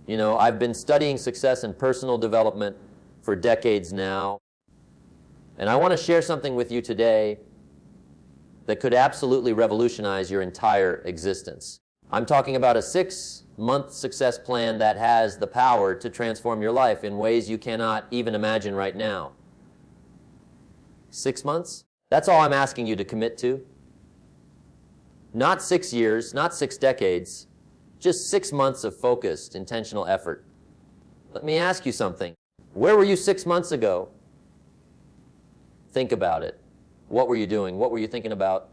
You know, I've been studying success and personal development for decades now, and I want to share something with you today that could absolutely revolutionize your entire existence. I'm talking about a 6-month success plan that has the power to transform your life in ways you cannot even imagine right now. 6 months? That's all I'm asking you to commit to. Not 6 years, not 6 decades, just 6 months of focused, intentional effort. Let me ask you something. Where were you 6 months ago? Think about it. What were you doing? What were you thinking about?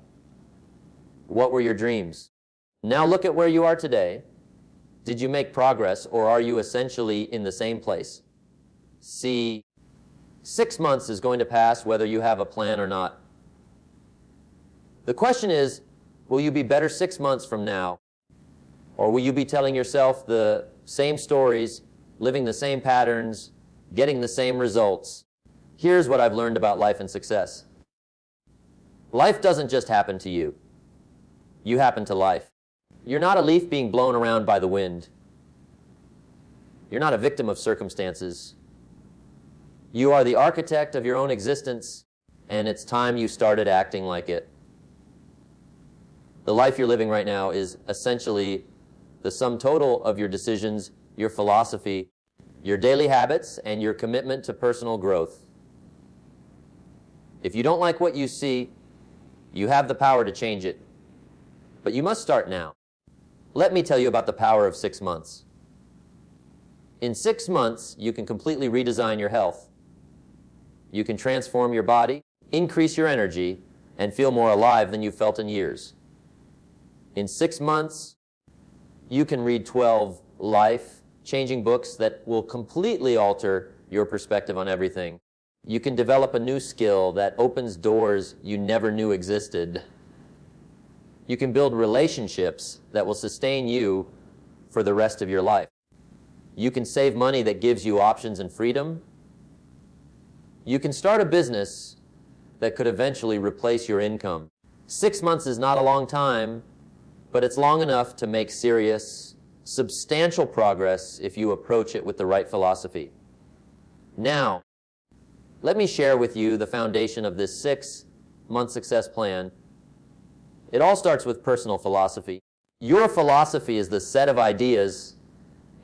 What were your dreams? Now look at where you are today. Did you make progress, or are you essentially in the same place? See, 6 months is going to pass whether you have a plan or not. The question is, will you be better 6 months from now? Or will you be telling yourself the same stories, living the same patterns, getting the same results? Here's what I've learned about life and success. Life doesn't just happen to you. You happen to life. You're not a leaf being blown around by the wind. You're not a victim of circumstances. You are the architect of your own existence, and it's time you started acting like it. The life you're living right now is essentially the sum total of your decisions, your philosophy, your daily habits, and your commitment to personal growth. If you don't like what you see, you have the power to change it. But you must start now. Let me tell you about the power of 6 months. In 6 months, you can completely redesign your health. You can transform your body, increase your energy, and feel more alive than you've felt in years. In 6 months, you can read 12 life-changing books that will completely alter your perspective on everything. You can develop a new skill that opens doors you never knew existed. You can build relationships that will sustain you for the rest of your life. You can save money that gives you options and freedom. You can start a business that could eventually replace your income. 6 months is not a long time, but it's long enough to make serious, substantial progress if you approach it with the right philosophy. Now, let me share with you the foundation of this 6-month success plan. It all starts with personal philosophy. Your philosophy is the set of ideas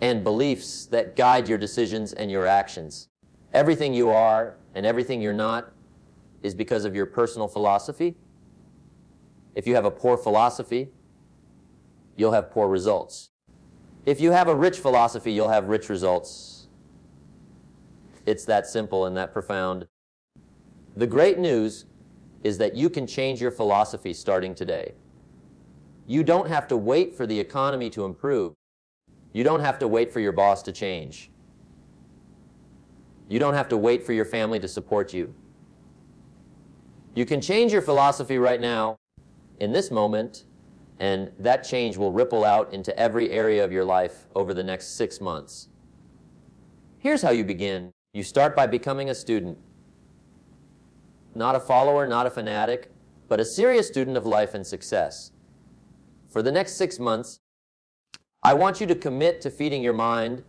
and beliefs that guide your decisions and your actions. Everything you are and everything you're not is because of your personal philosophy. If you have a poor philosophy, you'll have poor results. If you have a rich philosophy, you'll have rich results. It's that simple and that profound. The great news is that you can change your philosophy starting today. You don't have to wait for the economy to improve. You don't have to wait for your boss to change. You don't have to wait for your family to support you. You can change your philosophy right now, in this moment, and that change will ripple out into every area of your life over the next 6 months. Here's how you begin. You start by becoming a student. Not a follower, not a fanatic, but a serious student of life and success. For the next 6 months, I want you to commit to feeding your mind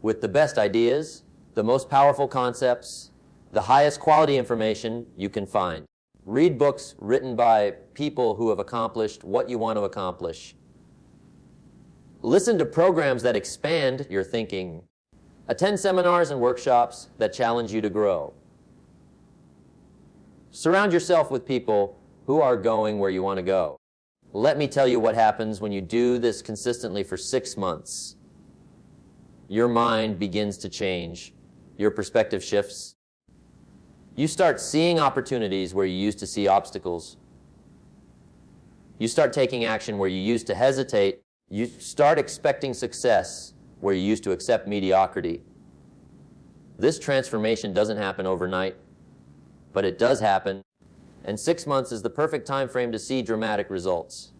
with the best ideas, the most powerful concepts, the highest quality information you can find. Read books written by people who have accomplished what you want to accomplish. Listen to programs that expand your thinking. Attend seminars and workshops that challenge you to grow. Surround yourself with people who are going where you want to go. Let me tell you what happens when you do this consistently for 6 months. Your mind begins to change. Your perspective shifts. You start seeing opportunities where you used to see obstacles. You start taking action where you used to hesitate. You start expecting success where you used to accept mediocrity. This transformation doesn't happen overnight, but it does happen, and 6 months is the perfect time frame to see dramatic results.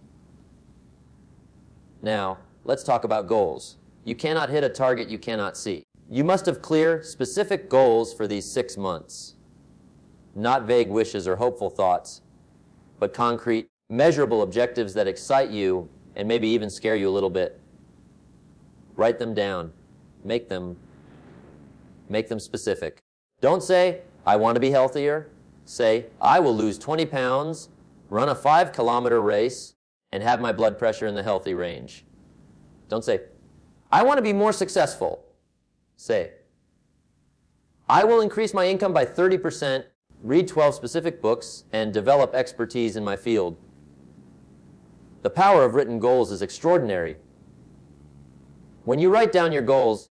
Now, let's talk about goals. You cannot hit a target you cannot see. You must have clear, specific goals for these 6 months. Not vague wishes or hopeful thoughts, but concrete, measurable objectives that excite you and maybe even scare you a little bit. Write them down. Make them specific. Don't say, I want to be healthier. Say, I will lose 20 pounds, run a 5-kilometer race, and have my blood pressure in the healthy range. Don't say, I want to be more successful. Say, I will increase my income by 30%, read 12 specific books, and develop expertise in my field. The power of written goals is extraordinary. When you write down your goals,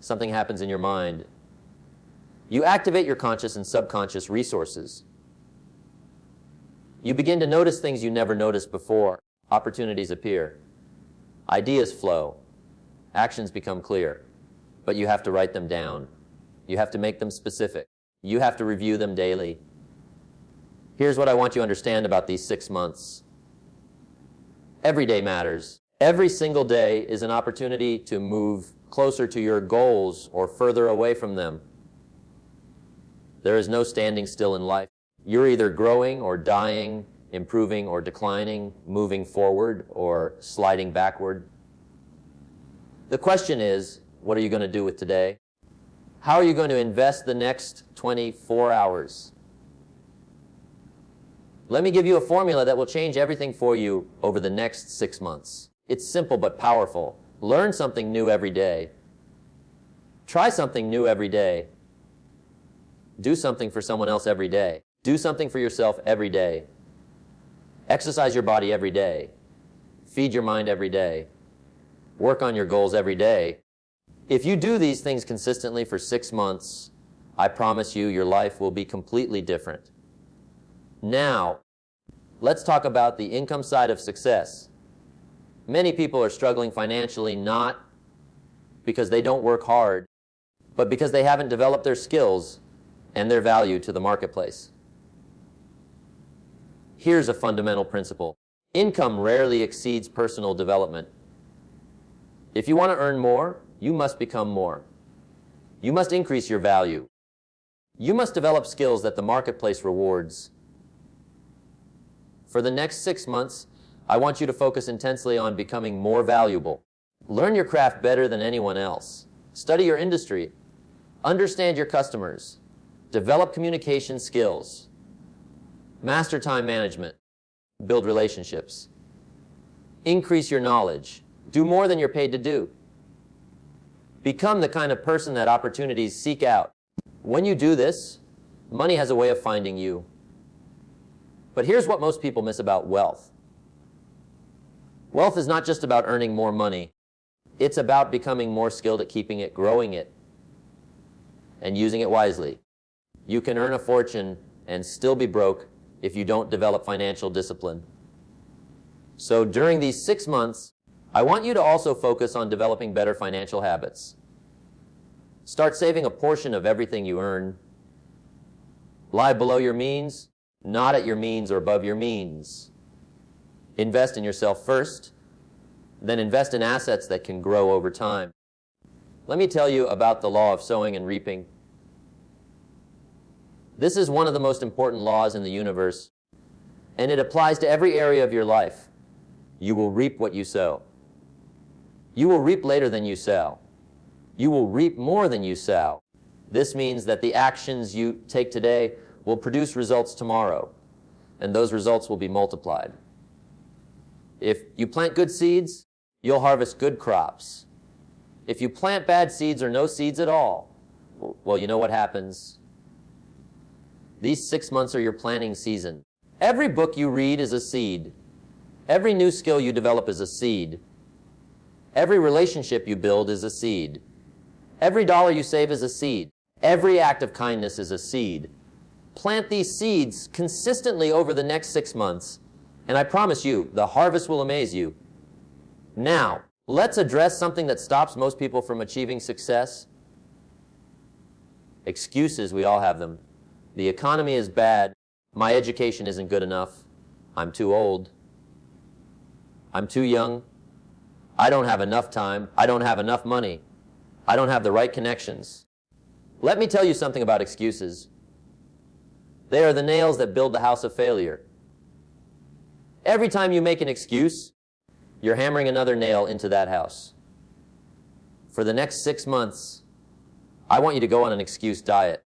something happens in your mind. You activate your conscious and subconscious resources. You begin to notice things you never noticed before. Opportunities appear. Ideas flow. Actions become clear. But you have to write them down. You have to make them specific. You have to review them daily. Here's what I want you to understand about these 6 months. Every day matters. Every single day is an opportunity to move closer to your goals or further away from them. There is no standing still in life. You're either growing or dying, improving or declining, moving forward or sliding backward. The question is, what are you going to do with today? How are you going to invest the next 24 hours? Let me give you a formula that will change everything for you over the next 6 months. It's simple but powerful. Learn something new every day. Try something new every day. Do something for someone else every day. Do something for yourself every day. Exercise your body every day. Feed your mind every day. Work on your goals every day. If you do these things consistently for 6 months, I promise you your life will be completely different. Now, let's talk about the income side of success. Many people are struggling financially not because they don't work hard, but because they haven't developed their skills and their value to the marketplace. Here's a fundamental principle. Income rarely exceeds personal development. If you want to earn more, you must become more. You must increase your value. You must develop skills that the marketplace rewards. For the next 6 months, I want you to focus intensely on becoming more valuable. Learn your craft better than anyone else. Study your industry. Understand your customers. Develop communication skills. Master time management. Build relationships. Increase your knowledge. Do more than you're paid to do. Become the kind of person that opportunities seek out. When you do this, money has a way of finding you. But here's what most people miss about wealth. Wealth is not just about earning more money. It's about becoming more skilled at keeping it, growing it, and using it wisely. You can earn a fortune and still be broke if you don't develop financial discipline. So during these 6 months, I want you to also focus on developing better financial habits. Start saving a portion of everything you earn. Live below your means, not at your means or above your means. Invest in yourself first, then invest in assets that can grow over time. Let me tell you about the law of sowing and reaping. This is one of the most important laws in the universe, and it applies to every area of your life. You will reap what you sow. You will reap later than you sow. You will reap more than you sow. This means that the actions you take today will produce results tomorrow, and those results will be multiplied. If you plant good seeds, you'll harvest good crops. If you plant bad seeds or no seeds at all, well, you know what happens? These 6 months are your planting season. Every book you read is a seed. Every new skill you develop is a seed. Every relationship you build is a seed. Every dollar you save is a seed. Every act of kindness is a seed. Plant these seeds consistently over the next 6 months, and I promise you, the harvest will amaze you. Now, let's address something that stops most people from achieving success. Excuses, we all have them. The economy is bad. My education isn't good enough. I'm too old. I'm too young. I don't have enough time. I don't have enough money. I don't have the right connections. Let me tell you something about excuses. They are the nails that build the house of failure. Every time you make an excuse, you're hammering another nail into that house. For the next 6 months, I want you to go on an excuse diet.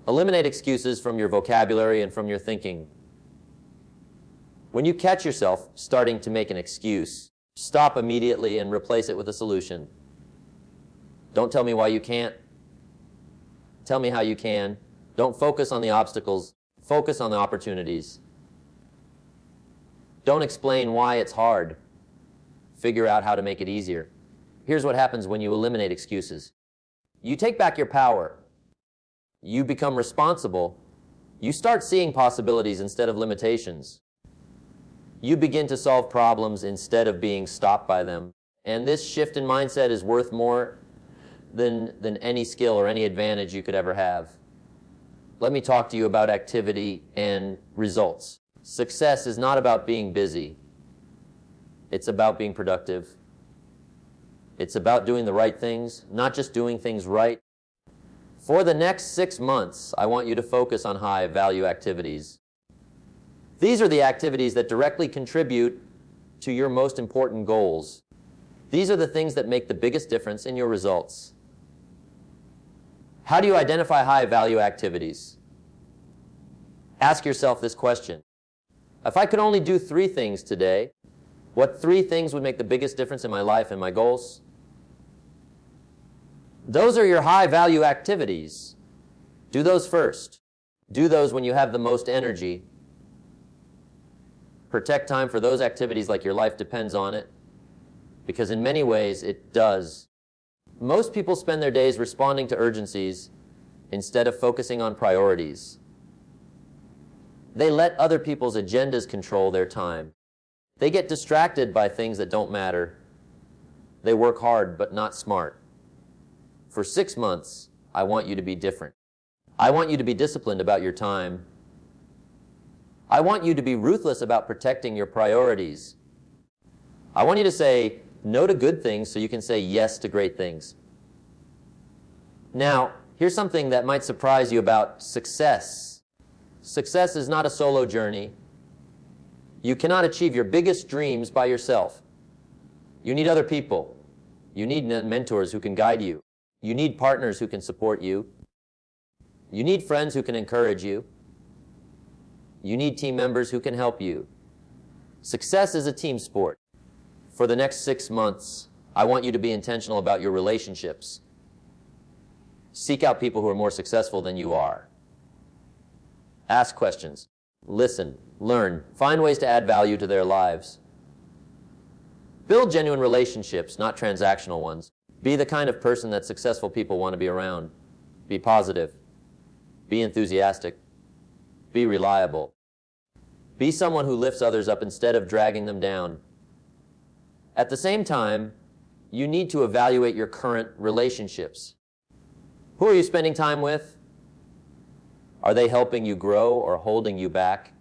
Eliminate excuses from your vocabulary and from your thinking. When you catch yourself starting to make an excuse, stop immediately and replace it with a solution. Don't tell me why you can't. Tell me how you can. Don't focus on the obstacles. Focus on the opportunities. Don't explain why it's hard. Figure out how to make it easier. Here's what happens when you eliminate excuses. You take back your power. You become responsible. You start seeing possibilities instead of limitations. You begin to solve problems instead of being stopped by them. And this shift in mindset is worth more than any skill or any advantage you could ever have. Let me talk to you about activity and results. Success is not about being busy. It's about being productive. It's about doing the right things, not just doing things right. For the next 6 months, I want you to focus on high-value activities. These are the activities that directly contribute to your most important goals. These are the things that make the biggest difference in your results. How do you identify high-value activities? Ask yourself this question. If I could only do 3 things today, what 3 things would make the biggest difference in my life and my goals? Those are your high-value activities. Do those first. Do those when you have the most energy. Protect time for those activities like your life depends on it, because in many ways it does. Most people spend their days responding to urgencies instead of focusing on priorities. They let other people's agendas control their time. They get distracted by things that don't matter. They work hard but not smart. For 6 months, I want you to be different. I want you to be disciplined about your time. I want you to be ruthless about protecting your priorities. I want you to say no to good things so you can say yes to great things. Now, here's something that might surprise you about success. Success is not a solo journey. You cannot achieve your biggest dreams by yourself. You need other people. You need mentors who can guide you. You need partners who can support you. You need friends who can encourage you. You need team members who can help you. Success is a team sport. For the next 6 months, I want you to be intentional about your relationships. Seek out people who are more successful than you are. Ask questions. Listen. Learn. Find ways to add value to their lives. Build genuine relationships, not transactional ones. Be the kind of person that successful people want to be around. Be positive. Be enthusiastic. Be reliable. Be someone who lifts others up instead of dragging them down. At the same time, you need to evaluate your current relationships. Who are you spending time with? Are they helping you grow or holding you back?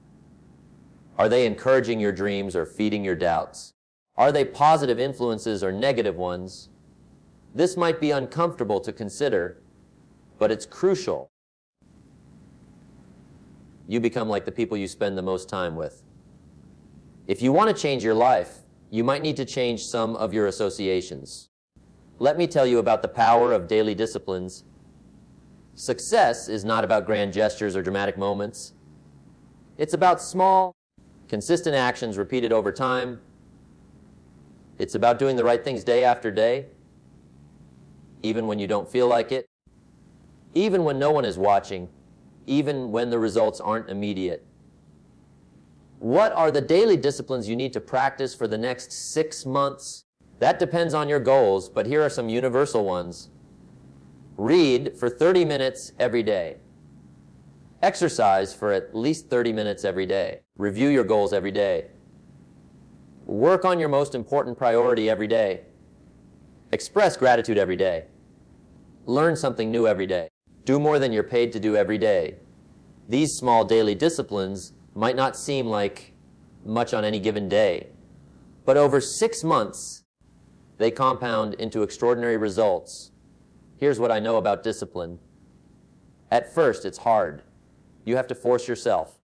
Are they encouraging your dreams or feeding your doubts? Are they positive influences or negative ones? This might be uncomfortable to consider, but it's crucial. You become like the people you spend the most time with. If you want to change your life, you might need to change some of your associations. Let me tell you about the power of daily disciplines. Success is not about grand gestures or dramatic moments. It's about small, consistent actions repeated over time. It's about doing the right things day after day, even when you don't feel like it, even when no one is watching, even when the results aren't immediate. What are the daily disciplines you need to practice for the next 6 months? That depends on your goals, but here are some universal ones. Read for 30 minutes every day. Exercise for at least 30 minutes every day. Review your goals every day. Work on your most important priority every day. Express gratitude every day. Learn something new every day. Do more than you're paid to do every day. These small daily disciplines might not seem like much on any given day, but over 6 months, they compound into extraordinary results. Here's what I know about discipline. At first, it's hard. You have to force yourself.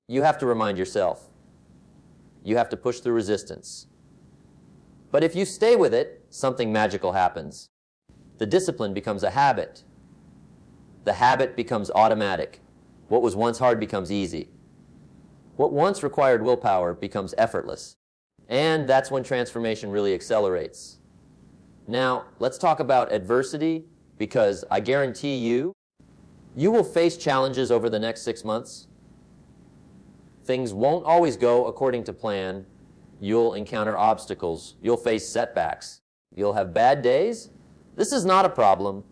You have to remind yourself. You have to push through resistance. But if you stay with it, something magical happens. The discipline becomes a habit. The habit becomes automatic. What was once hard becomes easy. What once required willpower becomes effortless. And that's when transformation really accelerates. Now, let's talk about adversity, because I guarantee you will face challenges over the next 6 months. Things won't always go according to plan. You'll encounter obstacles. You'll face setbacks. You'll have bad days. This is not a problem.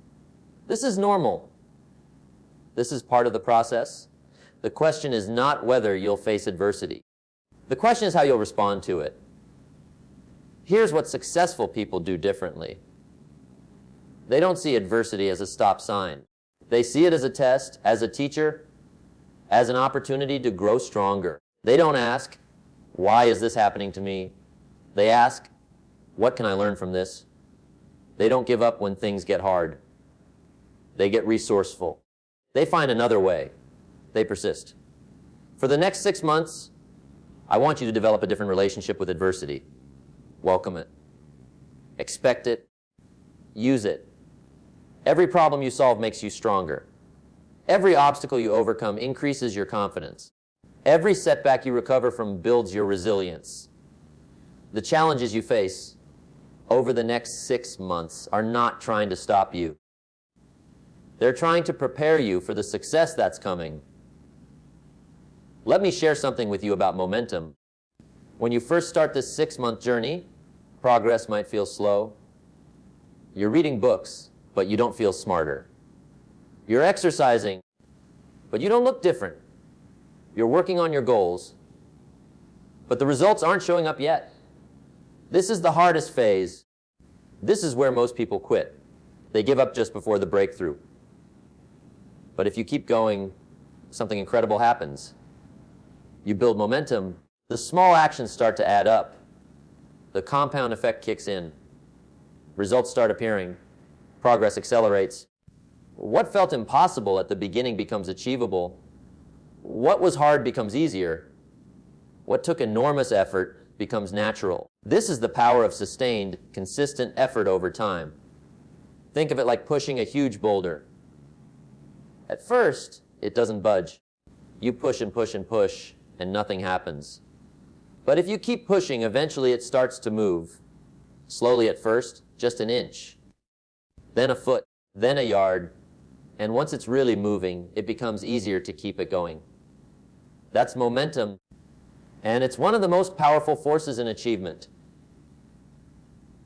This is normal. This is part of the process. The question is not whether you'll face adversity. The question is how you'll respond to it. Here's what successful people do differently. They don't see adversity as a stop sign. They see it as a test, as a teacher, as an opportunity to grow stronger. They don't ask, why is this happening to me? They ask, what can I learn from this? They don't give up when things get hard. They get resourceful. They find another way. They persist. For the next 6 months, I want you to develop a different relationship with adversity. Welcome it. Expect it. Use it. Every problem you solve makes you stronger. Every obstacle you overcome increases your confidence. Every setback you recover from builds your resilience. The challenges you face over the next 6 months are not trying to stop you. They're trying to prepare you for the success that's coming. Let me share something with you about momentum. When you first start this 6-month journey, progress might feel slow. You're reading books, but you don't feel smarter. You're exercising, but you don't look different. You're working on your goals, but the results aren't showing up yet. This is the hardest phase. This is where most people quit. They give up just before the breakthrough. But if you keep going, something incredible happens. You build momentum. The small actions start to add up. The compound effect kicks in. Results start appearing. Progress accelerates. What felt impossible at the beginning becomes achievable. What was hard becomes easier. What took enormous effort becomes natural. This is the power of sustained, consistent effort over time. Think of it like pushing a huge boulder. At first, it doesn't budge. You push and push and push, and nothing happens. But if you keep pushing, eventually it starts to move. Slowly at first, just an inch. Then a foot, then a yard. And once it's really moving, it becomes easier to keep it going. That's momentum. And it's one of the most powerful forces in achievement.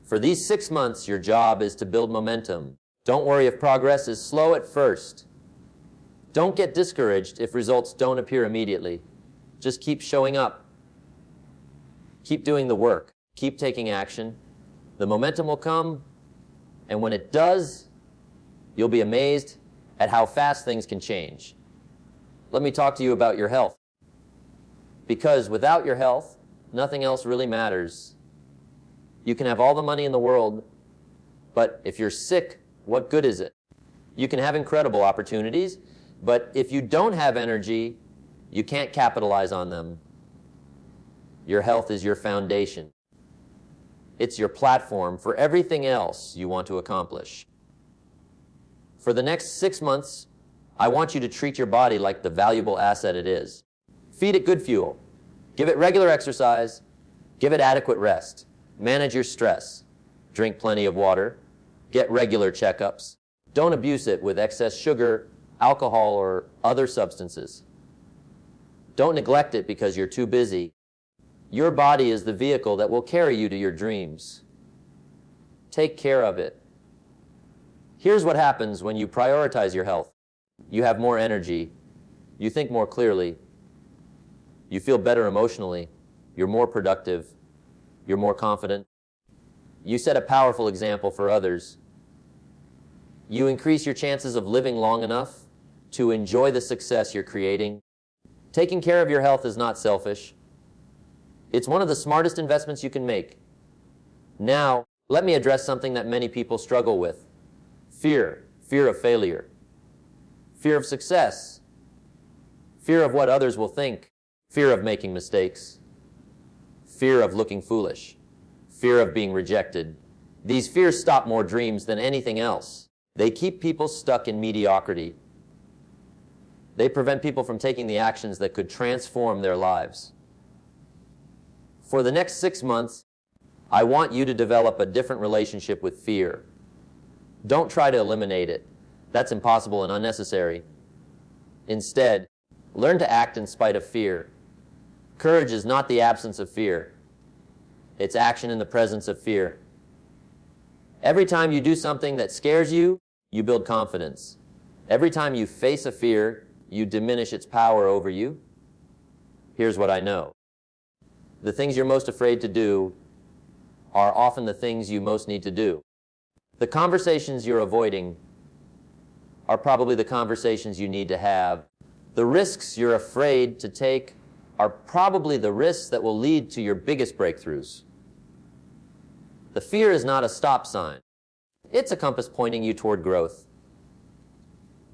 For these 6 months, your job is to build momentum. Don't worry if progress is slow at first. Don't get discouraged if results don't appear immediately. Just keep showing up. Keep doing the work. Keep taking action. The momentum will come, and when it does, you'll be amazed at how fast things can change. Let me talk to you about your health. Because without your health, nothing else really matters. You can have all the money in the world, but if you're sick, what good is it? You can have incredible opportunities, but if you don't have energy, you can't capitalize on them. Your health is your foundation. It's your platform for everything else you want to accomplish. For the next 6 months, I want you to treat your body like the valuable asset it is. Feed it good fuel. Give it regular exercise. Give it adequate rest. Manage your stress. Drink plenty of water. Get regular checkups. Don't abuse it with excess sugar, alcohol, or other substances. Don't neglect it because you're too busy. Your body is the vehicle that will carry you to your dreams. Take care of it. Here's what happens when you prioritize your health. You have more energy. You think more clearly. You feel better emotionally. You're more productive. You're more confident. You set a powerful example for others. You increase your chances of living long enough to enjoy the success you're creating. Taking care of your health is not selfish. It's one of the smartest investments you can make. Now, let me address something that many people struggle with. Fear. Fear of failure. Fear of success. Fear of what others will think. Fear of making mistakes. Fear of looking foolish. Fear of being rejected. These fears stop more dreams than anything else. They keep people stuck in mediocrity. They prevent people from taking the actions that could transform their lives. For the next 6 months, I want you to develop a different relationship with fear. Don't try to eliminate it. That's impossible and unnecessary. Instead, learn to act in spite of fear. Courage is not the absence of fear. It's action in the presence of fear. Every time you do something that scares you, you build confidence. Every time you face a fear, you diminish its power over you. Here's what I know. The things you're most afraid to do are often the things you most need to do. The conversations you're avoiding are probably the conversations you need to have. The risks you're afraid to take are probably the risks that will lead to your biggest breakthroughs. The fear is not a stop sign. It's a compass pointing you toward growth.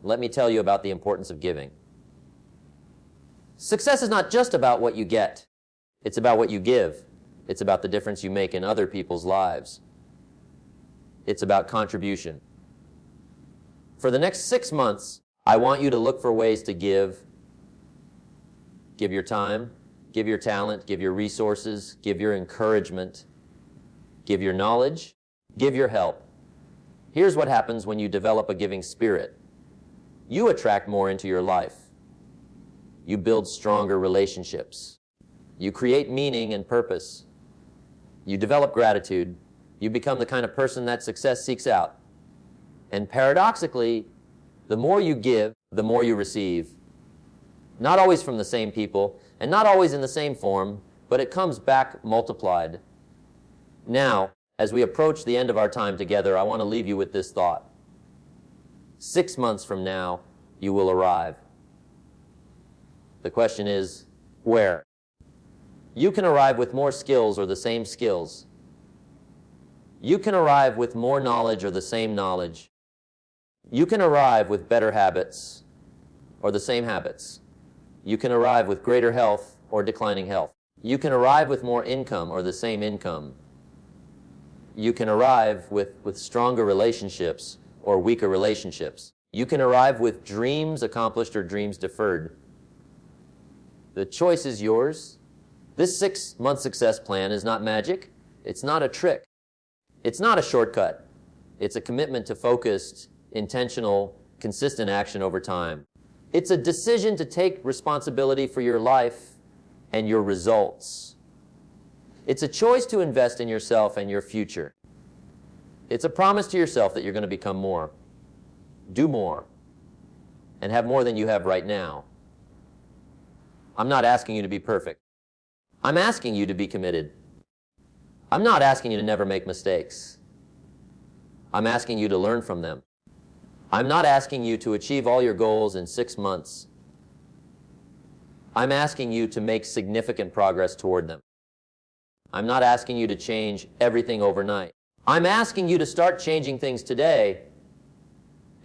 Let me tell you about the importance of giving. Success is not just about what you get. It's about what you give. It's about the difference you make in other people's lives. It's about contribution. For the next 6 months, I want you to look for ways to give. Give your time, give your talent, give your resources, give your encouragement, give your knowledge, give your help. Here's what happens when you develop a giving spirit. You attract more into your life. You build stronger relationships. You create meaning and purpose. You develop gratitude. You become the kind of person that success seeks out. And paradoxically, the more you give, the more you receive. Not always from the same people, and not always in the same form, but it comes back multiplied. Now, as we approach the end of our time together, I want to leave you with this thought. 6 months from now, you will arrive. The question is, where? You can arrive with more skills or the same skills. You can arrive with more knowledge or the same knowledge. You can arrive with better habits or the same habits. You can arrive with greater health or declining health. You can arrive with more income or the same income. You can arrive with stronger relationships or weaker relationships. You can arrive with dreams accomplished or dreams deferred. The choice is yours. This 6-month success plan is not magic. It's not a trick. It's not a shortcut. It's a commitment to focused, intentional, consistent action over time. It's a decision to take responsibility for your life and your results. It's a choice to invest in yourself and your future. It's a promise to yourself that you're going to become more, do more, and have more than you have right now. I'm not asking you to be perfect. I'm asking you to be committed. I'm not asking you to never make mistakes. I'm asking you to learn from them. I'm not asking you to achieve all your goals in 6 months. I'm asking you to make significant progress toward them. I'm not asking you to change everything overnight. I'm asking you to start changing things today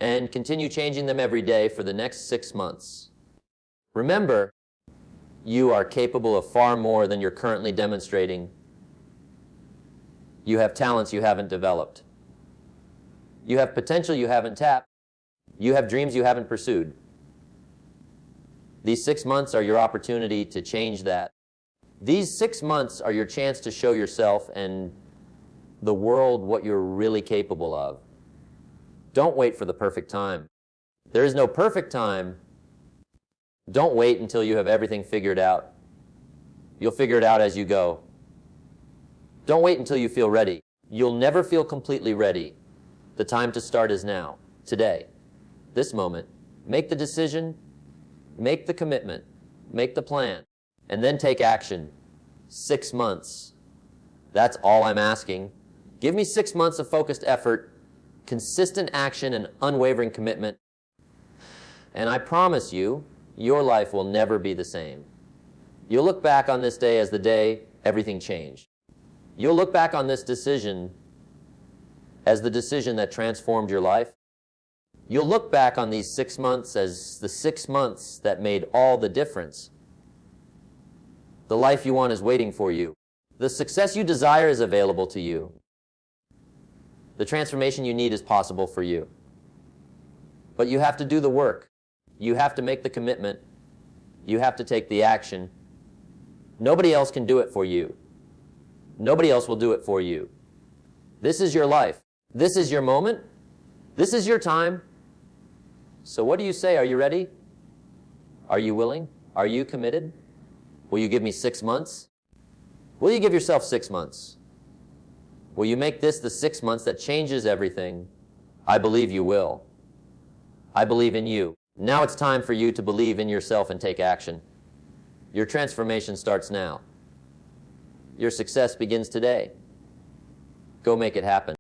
and continue changing them every day for the next 6 months. Remember, you are capable of far more than you're currently demonstrating. You have talents you haven't developed. You have potential you haven't tapped. You have dreams you haven't pursued. These 6 months are your opportunity to change that. These 6 months are your chance to show yourself and the world what you're really capable of. Don't wait for the perfect time. There is no perfect time. Don't wait until you have everything figured out. You'll figure it out as you go. Don't wait until you feel ready. You'll never feel completely ready. The time to start is now, today, this moment. Make the decision, make the commitment, make the plan, and then take action. 6 months. That's all I'm asking. Give me 6 months of focused effort, consistent action, and unwavering commitment. And I promise you, your life will never be the same. You'll look back on this day as the day everything changed. You'll look back on this decision as the decision that transformed your life. You'll look back on these 6 months as the 6 months that made all the difference. The life you want is waiting for you. The success you desire is available to you. The transformation you need is possible for you. But you have to do the work. You have to make the commitment. You have to take the action. Nobody else can do it for you. Nobody else will do it for you. This is your life. This is your moment. This is your time. So what do you say? Are you ready? Are you willing? Are you committed? Will you give me 6 months? Will you give yourself 6 months? Will you make this the 6 months that changes everything? I believe you will. I believe in you. Now it's time for you to believe in yourself and take action. Your transformation starts now. Your success begins today. Go make it happen.